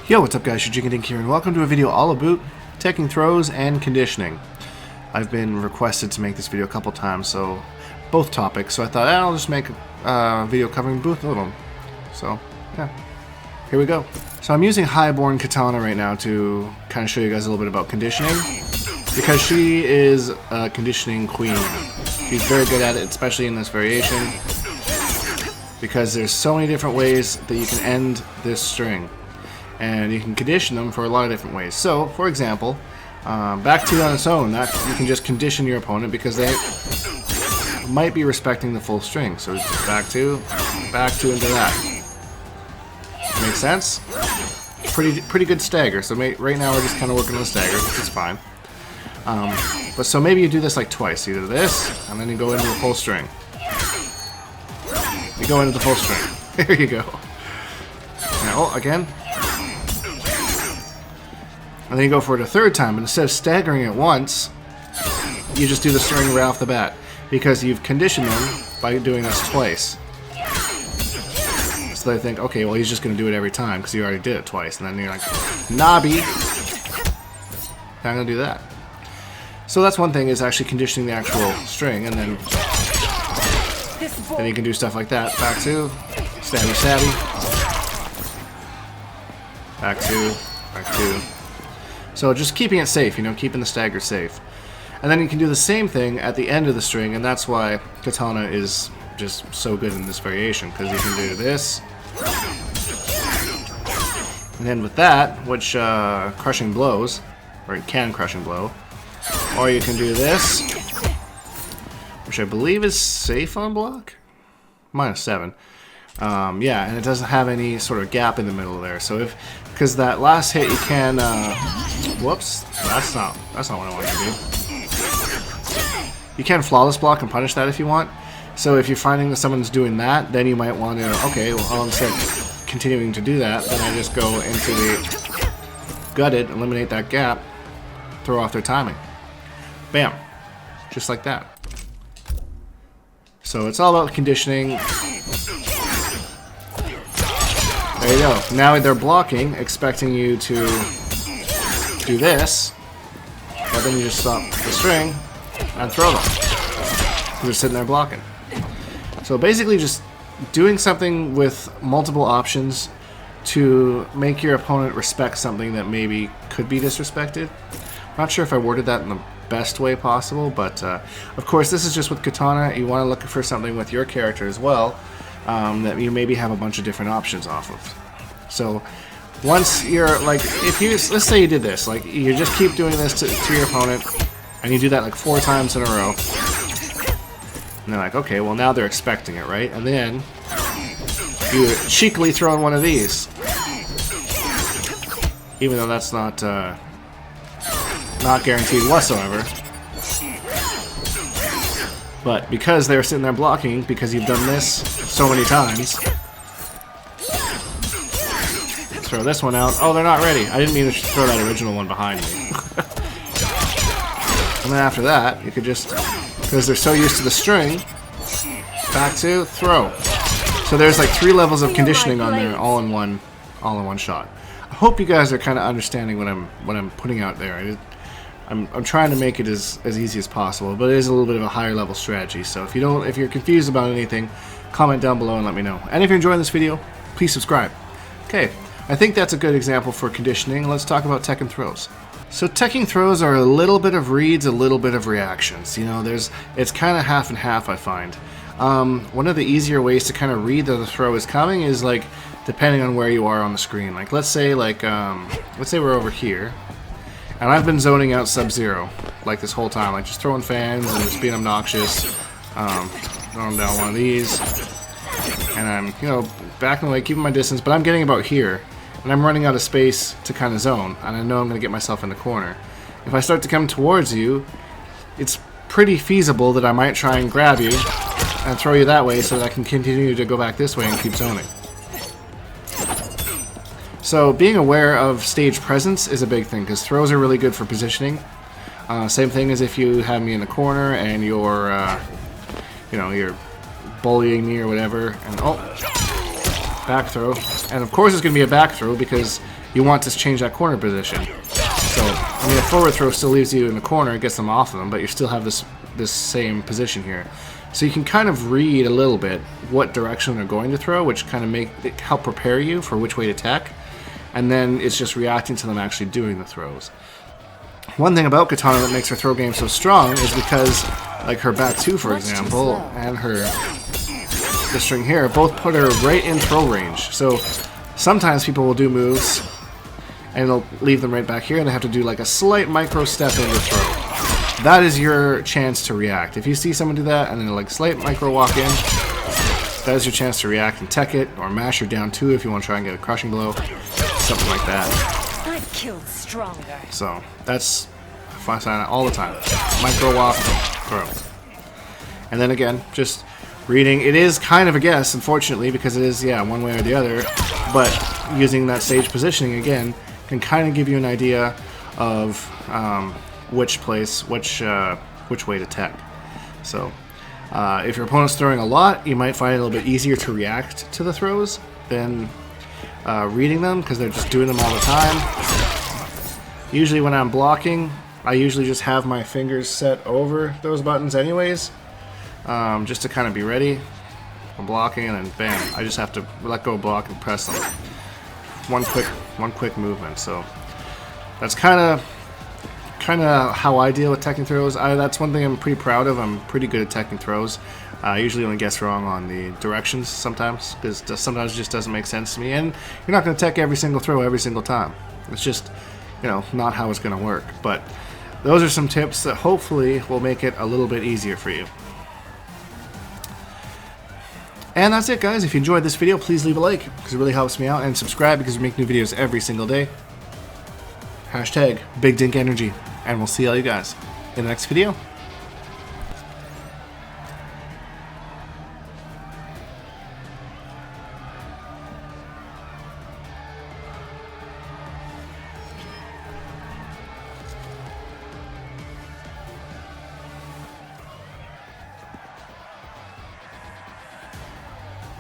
Yo, what's up guys, Shujinkydink here, and welcome to a video all about taking throws and conditioning. I've been requested to make this video a couple times, so both topics, so I thought I'll just make a video covering both of them. So, yeah, here we go. So I'm using Highborn Katana right now to kind of show you guys a little bit about conditioning, because she is a conditioning queen. She's very good at it, especially in this variation, because there's so many different ways that you can end this string. And you can condition them for a lot of different ways. So, for example, back two on its own, that you can just condition your opponent because they might be respecting the full string. So back two into that. Make sense? Pretty good stagger. So right now we're just kind of working on the stagger, which is fine. But so maybe you do this like twice. You do this, and then you go into the full string. You go into the full string. There you go. Now, again. And then you go for it a third time, but instead of staggering it once, you just do the string right off the bat, because you've conditioned them by doing this twice. So they think, okay, well he's just going to do it every time because you already did it twice, and then you're like, Nobby, I'm going to do that. So that's one thing, is actually conditioning the actual string, and then you can do stuff like that. Back two, stabby, back two. So just keeping it safe, you know, keeping the stagger safe. And then you can do the same thing at the end of the string, and that's why Katana is just so good in this variation, because you can do this. And then with that, which crushing blows, or it can crushing blow. Or you can do this, which I believe is safe on block? -7. Yeah, and it doesn't have any sort of gap in the middle there. So because that last hit you can, whoops, that's not what I wanted to do. You can flawless block and punish that if you want. So if you're finding that someone's doing that, then you might want to, okay, well instead of continuing to do that, then I just go into the gutted, eliminate that gap, throw off their timing. Bam. Just like that. So it's all about conditioning. There you go. Now they're blocking, expecting you to do this, but then you just stop the string and throw them. You're just sitting there blocking. So basically just doing something with multiple options to make your opponent respect something that maybe could be disrespected. I'm not sure if I worded that in the best way possible, but of course this is just with Katana. You want to look for something with your character as well, that you maybe have a bunch of different options off of. So once you're like, if you, let's say you did this, like you just keep doing this to your opponent, and you do that like 4 times in a row, and they're like, okay, well now they're expecting it, right? And then you cheekily throw in one of these, even though that's not guaranteed whatsoever. But because they're sitting there blocking, because you've done this so many times, throw this one out. Oh, they're not ready. I didn't mean to throw that original one behind me. And then after that, you could just, because they're so used to the string, back to throw. So there's like 3 levels of conditioning on there, all in one shot. I hope you guys are kind of understanding what I'm putting out there. I'm trying to make it as easy as possible, but it is a little bit of a higher level strategy. So if you're confused about anything, comment down below and let me know. And if you're enjoying this video, please subscribe. Okay, I think that's a good example for conditioning. Let's talk about tech and throws. So teching throws are a little bit of reads, a little bit of reactions. You know, it's kind of half and half, I find. One of the easier ways to kind of read that the throw is coming is like depending on where you are on the screen. Like let's say we're over here. And I've been zoning out Sub-Zero like this whole time, like just throwing fans and just being obnoxious, throwing down one of these, and I'm, you know, backing away, keeping my distance, but I'm getting about here, and I'm running out of space to kind of zone, and I know I'm going to get myself in the corner. If I start to come towards you, it's pretty feasible that I might try and grab you and throw you that way so that I can continue to go back this way and keep zoning. So being aware of stage presence is a big thing, because throws are really good for positioning. Same thing as if you have me in the corner and you're, you know, you're bullying me or whatever, and oh, back throw. And of course it's going to be a back throw because you want to change that corner position. So, I mean, a forward throw still leaves you in the corner, it gets them off of them, but you still have this same position here. So you can kind of read a little bit what direction they're going to throw, which kind of help prepare you for which way to tech. And then it's just reacting to them actually doing the throws. One thing about Katana that makes her throw game so strong is because, like her back two, for example, and the string here, both put her right in throw range. So sometimes people will do moves and they'll leave them right back here and they have to do like a slight micro step into throw. That is your chance to react. If you see someone do that and then like slight micro walk in, that is your chance to react and tech it, or mash her down two if you want to try and get a crushing blow, something like that. I've killed stronger. So that's fun sign all the time. Micro walk, throw. And then again, just reading. It is kind of a guess, unfortunately, because it is, yeah, one way or the other. But using that stage positioning again can kind of give you an idea of which way to tech. So if your opponent's throwing a lot, you might find it a little bit easier to react to the throws than reading them, because they're just doing them all the time. Usually when I'm blocking, I usually just have my fingers set over those buttons anyways, just to kind of be ready. I'm blocking and then bam, I just have to let go, block, and press them. One quick movement. So that's kind of how I deal with teching throws. That's one thing I'm pretty proud of. I'm pretty good at teching throws. I usually only guess wrong on the directions sometimes, because sometimes it just doesn't make sense to me. And you're not going to tech every single throw every single time. It's just, you know, not how it's going to work. But those are some tips that hopefully will make it a little bit easier for you. And that's it, guys. If you enjoyed this video, please leave a like, because it really helps me out, and subscribe, because we make new videos every single day. #BigDinkEnergy. And we'll see all you guys in the next video.